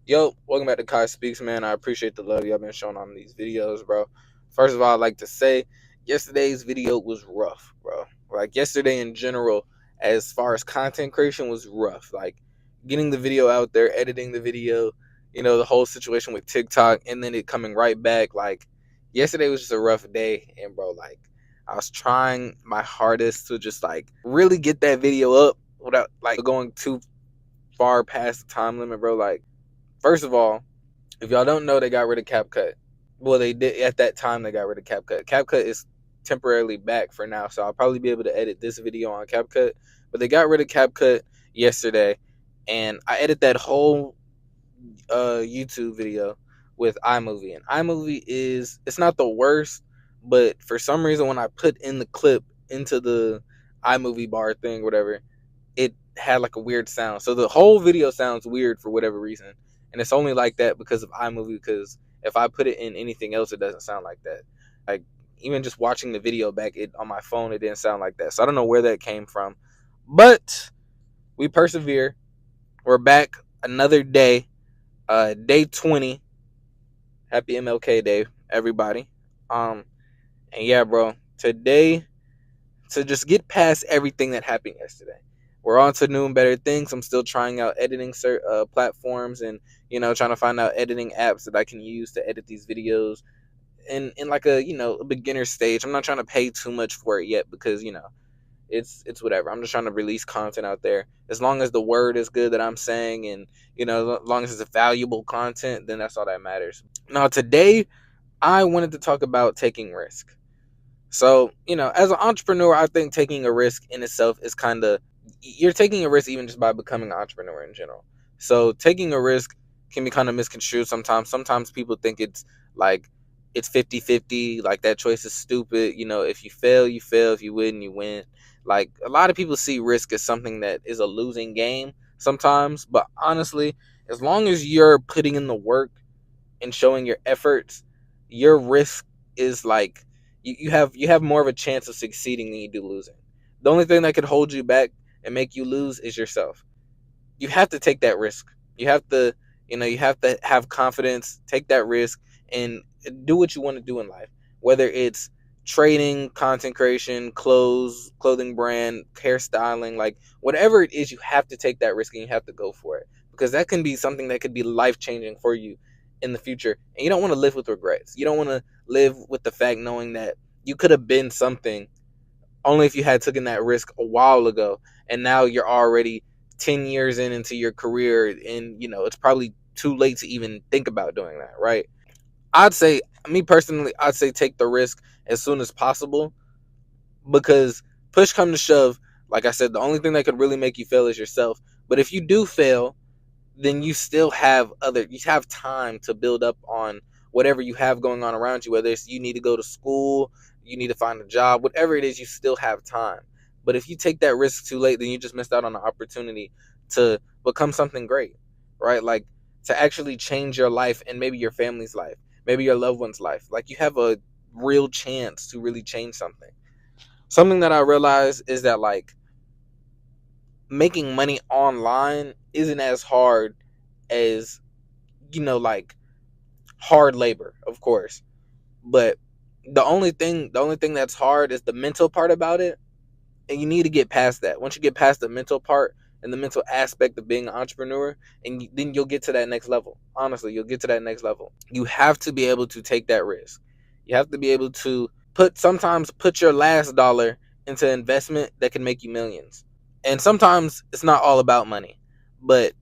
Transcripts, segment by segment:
Yo, welcome back to Kai Speaks, man. I appreciate the love y'all been showing on these videos, bro. First of all, I'd like to say yesterday's video was rough, bro. Like yesterday in general, as far as content creation was rough. Like getting the video out there, editing the video, the whole situation with TikTok and then it coming right back. Like yesterday was just a rough day, and bro, like I was trying my hardest to just like really get that video up without like going too far past the time limit, bro. Like first of all, if y'all don't know, they got rid of CapCut. Well, they did at that time. They got rid of CapCut. CapCut is temporarily back for now, so I'll probably be able to edit this video on CapCut. But they got rid of CapCut yesterday, and I edited that whole YouTube video with iMovie. And iMovie it's not the worst, but for some reason when I put in the clip into the iMovie bar thing, whatever, it had like a weird sound. So the whole video sounds weird for whatever reason. And it's only like that because of iMovie, because if I put it in anything else, it doesn't sound like that. Like even just watching the video back on my phone, it didn't sound like that. So I don't know where that came from. But we persevere. We're back another day. Day 20. Happy MLK Day, everybody. And yeah, bro. Today, to just get past everything that happened yesterday, we're on to new and better things. I'm still trying out editing platforms and trying to find out editing apps that I can use to edit these videos in like a beginner stage. I'm not trying to pay too much for it yet because it's whatever. I'm just trying to release content out there. As long as the word is good that I'm saying, and as long as it's valuable content, then that's all that matters. Now today I wanted to talk about taking risk. So, as an entrepreneur, I think taking a risk in itself is you're taking a risk even just by becoming an entrepreneur in general. So taking a risk can be kind of misconstrued sometimes. Sometimes people think it's like it's 50-50, like that choice is stupid. If you fail, you fail. If you win, you win. Like a lot of people see risk as something that is a losing game sometimes. But honestly, as long as you're putting in the work and showing your efforts, your risk is like you have more of a chance of succeeding than you do losing. The only thing that could hold you back and make you lose is yourself. You have to take that risk. You have to have confidence, take that risk, and do what you want to do in life. Whether it's trading, content creation, clothing brand, hairstyling, like whatever it is, you have to take that risk and you have to go for it, because that can be something that could be life changing for you in the future. And you don't want to live with regrets. You don't want to live with the fact knowing that you could have been something only if you had taken that risk a while ago, and now you're already 10 years into your career, and it's probably too late to even think about doing that, right? I'd say, me personally, I'd say take the risk as soon as possible, because push come to shove, like I said, the only thing that could really make you fail is yourself. But if you do fail, then you have time to build up on whatever you have going on around you. Whether it's you need to go to school, you need to find a job, whatever it is, you still have time. But if you take that risk too late, then you just missed out on the opportunity to become something great, right? Like to actually change your life and maybe your family's life, maybe your loved one's life. Like you have a real chance to really change something. Something that I realized is that like making money online isn't as hard as like hard labor, of course. But the only thing that's hard is the mental part about it, and you need to get past that. Once you get past the mental part and the mental aspect of being an entrepreneur, and then you'll get to that next level. Honestly, you'll get to that next level. You have to be able to take that risk. You have to be able to sometimes put your last dollar into investment that can make you millions. And sometimes it's not all about money, but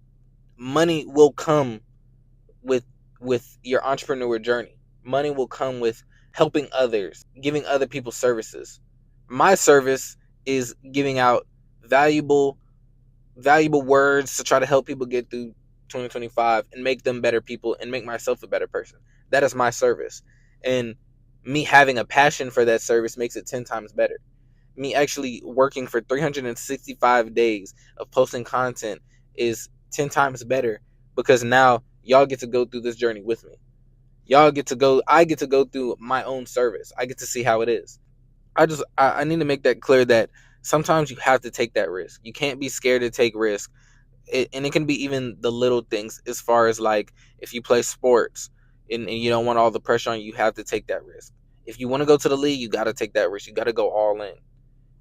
money will come with your entrepreneur journey. Money will come with helping others, giving other people services. My service is giving out valuable words to try to help people get through 2025 and make them better people and make myself a better person. That is my service. And me having a passion for that service makes it 10 times better. Me actually working for 365 days of posting content is 10 times better, because now y'all get to go through this journey with me. I get to go through my own service. I get to see how it is. I need to make that clear that sometimes you have to take that risk. You can't be scared to take risk. And it can be even the little things, as far as like if you play sports and you don't want all the pressure on you, you have to take that risk. If you want to go to the league, you got to take that risk. You got to go all in.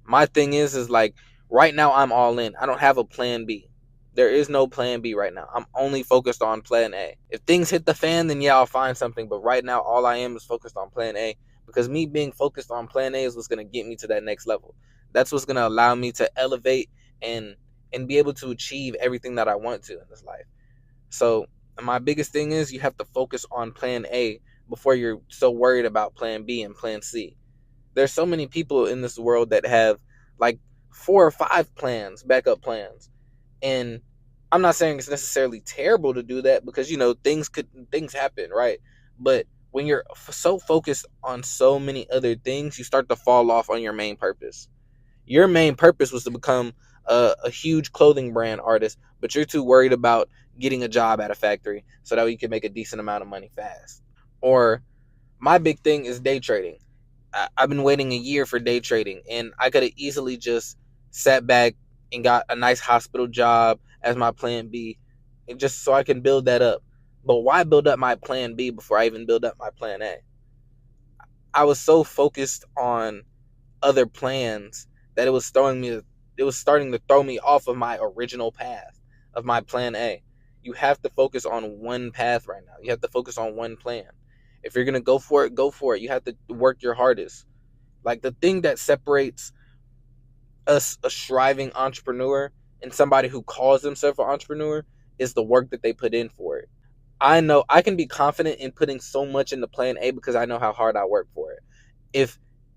My thing is like right now I'm all in. I don't have a plan B. There is no plan B right now. I'm only focused on plan A. If things hit the fan, then yeah, I'll find something. But right now, all I am is focused on plan A, because me being focused on plan A is what's gonna get me to that next level. That's what's gonna allow me to elevate and be able to achieve everything that I want to in this life. So my biggest thing is you have to focus on plan A before you're so worried about plan B and plan C. There's so many people in this world that have like 4 or 5 plans, backup plans. And I'm not saying it's necessarily terrible to do that, because things happen, right? But when you're so focused on so many other things, you start to fall off on your main purpose. Your main purpose was to become a huge clothing brand artist, but you're too worried about getting a job at a factory so that you can make a decent amount of money fast. Or my big thing is day trading. I've been waiting a year for day trading, and I could have easily just sat back and got a nice hospital job as my plan B, and just so I can build that up. But why build up my plan B before I even build up my plan A? I was so focused on other plans that it was starting to throw me off of my original path of my plan A. You have to focus on one path right now. You have to focus on one plan. If you're going to go for it, go for it. You have to work your hardest. Like, the thing that separates a striving entrepreneur and somebody who calls themselves an entrepreneur is the work that they put in for it. I know I can be confident in putting so much into plan A because I know how hard I work for it.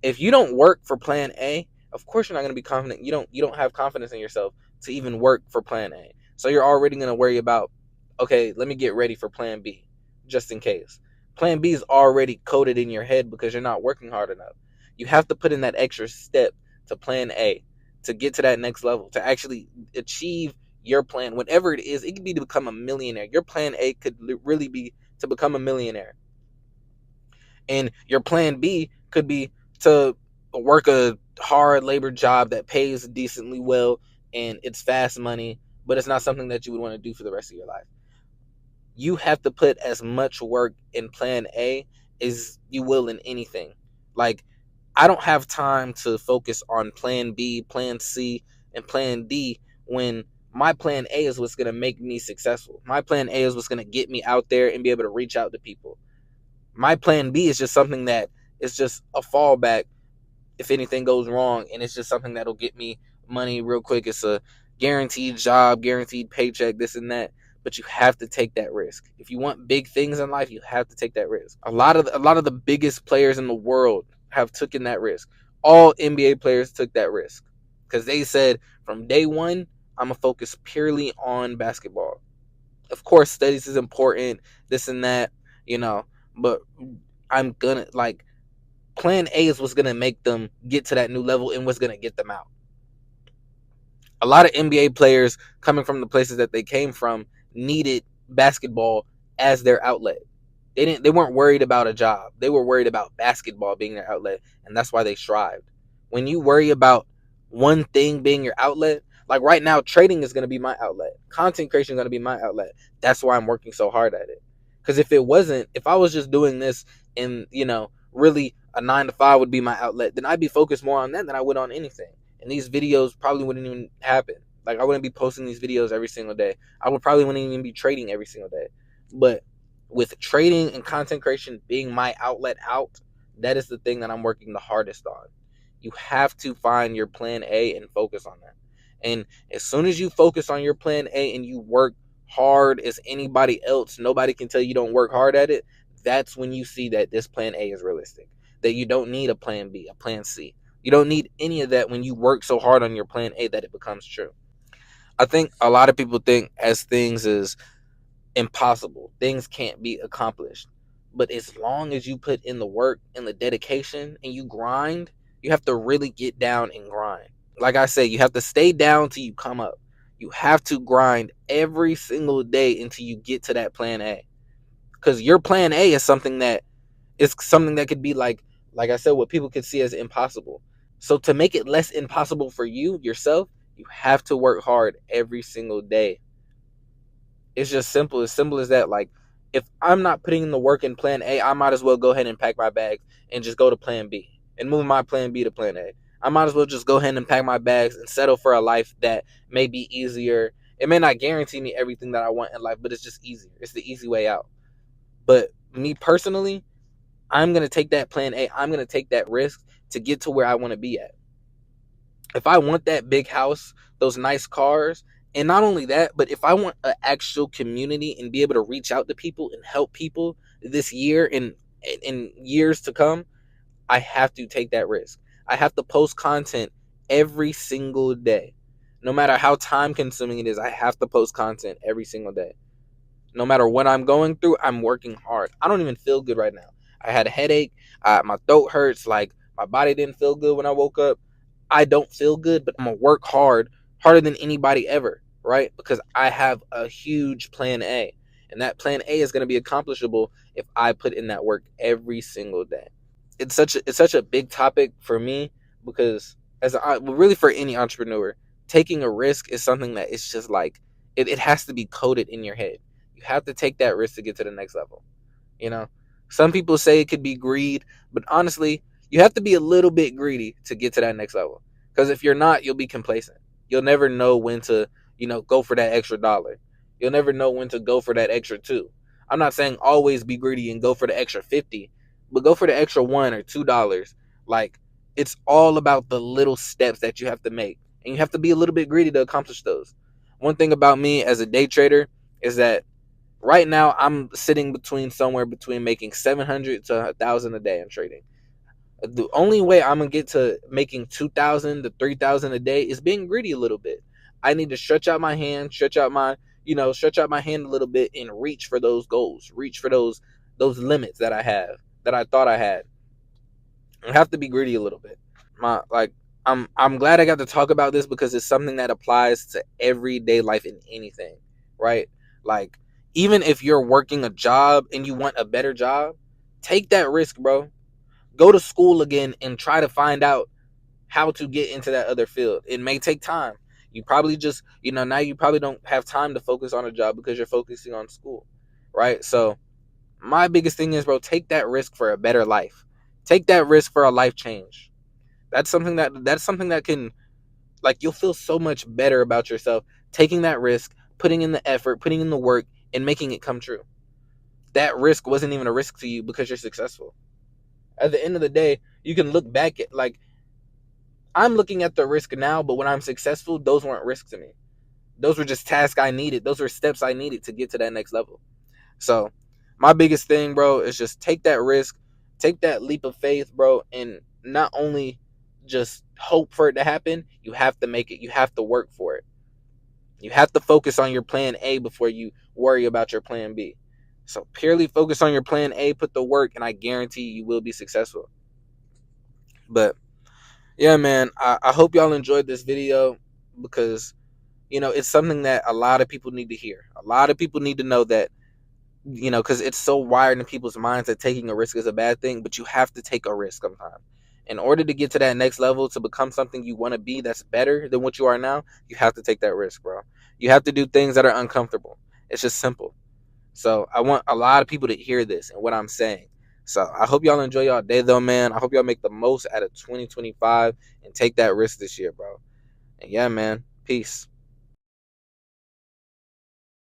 If you don't work for plan A, of course you're not going to be confident. You don't have confidence in yourself to even work for plan A. So you're already going to worry about, okay, let me get ready for plan B just in case. Plan B is already coded in your head because you're not working hard enough. You have to put in that extra step to plan A to get to that next level, to actually achieve your plan, whatever it is. It could be to become a millionaire. Your plan A could really be to become a millionaire. And your plan B could be to work a hard labor job that pays decently well and it's fast money, but it's not something that you would want to do for the rest of your life. You have to put as much work in plan A as you will in anything. Like, I don't have time to focus on plan B, plan C, and plan D when my plan A is what's going to make me successful. My plan A is what's going to get me out there and be able to reach out to people. My plan B is just something that is just a fallback if anything goes wrong, and it's just something that'll get me money real quick. It's a guaranteed job, guaranteed paycheck, this and that. But you have to take that risk. If you want big things in life, you have to take that risk. A lot of the biggest players in the world have taken that risk. All NBA players took that risk because they said from day one, I'm gonna focus purely on basketball. Of course, studies is important, this and that, you know, but I'm gonna like plan A is what's gonna make them get to that new level and what's gonna get them out. A lot of NBA players coming from the places that they came from needed basketball as their outlet. They weren't worried about a job. They were worried about basketball being their outlet, and that's why they strived. When you worry about one thing being your outlet, like right now, trading is going to be my outlet. Content creation is going to be my outlet. That's why I'm working so hard at it. Because if it wasn't, if I was just doing this and, really a 9 to 5 would be my outlet, then I'd be focused more on that than I would on anything. And these videos probably wouldn't even happen. Like, I wouldn't be posting these videos every single day. I would probably wouldn't even be trading every single day. But with trading and content creation being my outlet out, that is the thing that I'm working the hardest on. You have to find your plan A and focus on that. And as soon as you focus on your plan A and you work hard as anybody else, nobody can tell you don't work hard at it. That's when you see that this plan A is realistic. That you don't need a plan B, a plan C. You don't need any of that when you work so hard on your plan A that it becomes true. I think a lot of people think as things is impossible. Things can't be accomplished. But as long as you put in the work and the dedication and you grind, you have to really get down and grind. Like I say, you have to stay down till you come up. You have to grind every single day until you get to that plan A. Because your plan A is something that could be like I said, what people could see as impossible. So to make it less impossible for you yourself, you have to work hard every single day. It's just simple, as simple as that. Like, if I'm not putting in the work in plan A, I might as well go ahead and pack my bags and just go to plan B and move my plan B to plan A. I might as well just go ahead and pack my bags and settle for a life that may be easier. It may not guarantee me everything that I want in life, but it's just easier. It's the easy way out. But me personally, I'm going to take that plan A. I'm going to take that risk to get to where I want to be at. If I want that big house, those nice cars, and not only that, but if I want an actual community and be able to reach out to people and help people this year and in years to come, I have to take that risk. I have to post content every single day. No matter how time consuming it is, I have to post content every single day. No matter what I'm going through, I'm working hard. I don't even feel good right now. I had a headache. My throat hurts. Like, my body didn't feel good when I woke up. I don't feel good, but I'm going to work hard, harder than anybody ever, right? Because I have a huge plan A. And that plan A is going to be accomplishable if I put in that work every single day. It's such a big topic for me, because really for any entrepreneur, taking a risk is something that it's just like it has to be coded in your head. You have to take that risk to get to the next level. You know, some people say it could be greed, but honestly, you have to be a little bit greedy to get to that next level. Because if you're not, you'll be complacent. You'll never know when to, go for that extra dollar. You'll never know when to go for that extra two. I'm not saying always be greedy and go for the extra 50, but go for the extra $1 or $2. Like, it's all about the little steps that you have to make. And you have to be a little bit greedy to accomplish those. One thing about me as a day trader is that right now I'm sitting somewhere between making 700 to 1,000 a day in trading. The only way I'm gonna get to making 2,000 to 3,000 a day is being greedy a little bit. I need to stretch out my hand a little bit and reach for those goals, reach for those limits that I have, that I thought I had. I have to be greedy a little bit. I'm glad I got to talk about this, because it's something that applies to everyday life in anything, right? Like, even if you're working a job and you want a better job, take that risk, bro. Go to school again and try to find out how to get into that other field. It may take time. You probably just, now you probably don't have time to focus on a job because you're focusing on school, right? So my biggest thing is, bro, take that risk for a better life. Take that risk for a life change. That's something that can, like, you'll feel so much better about yourself taking that risk, putting in the effort, putting in the work, and making it come true. That risk wasn't even a risk to you because you're successful. At the end of the day, you can look back at, like, I'm looking at the risk now, but when I'm successful, those weren't risks to me. Those were just tasks I needed. Those were steps I needed to get to that next level. So my biggest thing, bro, is just take that risk, take that leap of faith, bro, and not only just hope for it to happen, you have to make it. You have to work for it. You have to focus on your plan A before you worry about your plan B. So purely focus on your plan A, put the work, and I guarantee you will be successful. But yeah, man, I hope y'all enjoyed this video, because, it's something that a lot of people need to hear. A lot of people need to know that, because it's so wired in people's minds that taking a risk is a bad thing, but you have to take a risk sometimes. In order to get to that next level, to become something you want to be that's better than what you are now, you have to take that risk, bro. You have to do things that are uncomfortable. It's just simple. So I want a lot of people to hear this and what I'm saying. So I hope y'all enjoy y'all day, though, man. I hope y'all make the most out of 2025 and take that risk this year, bro. And yeah, man, peace.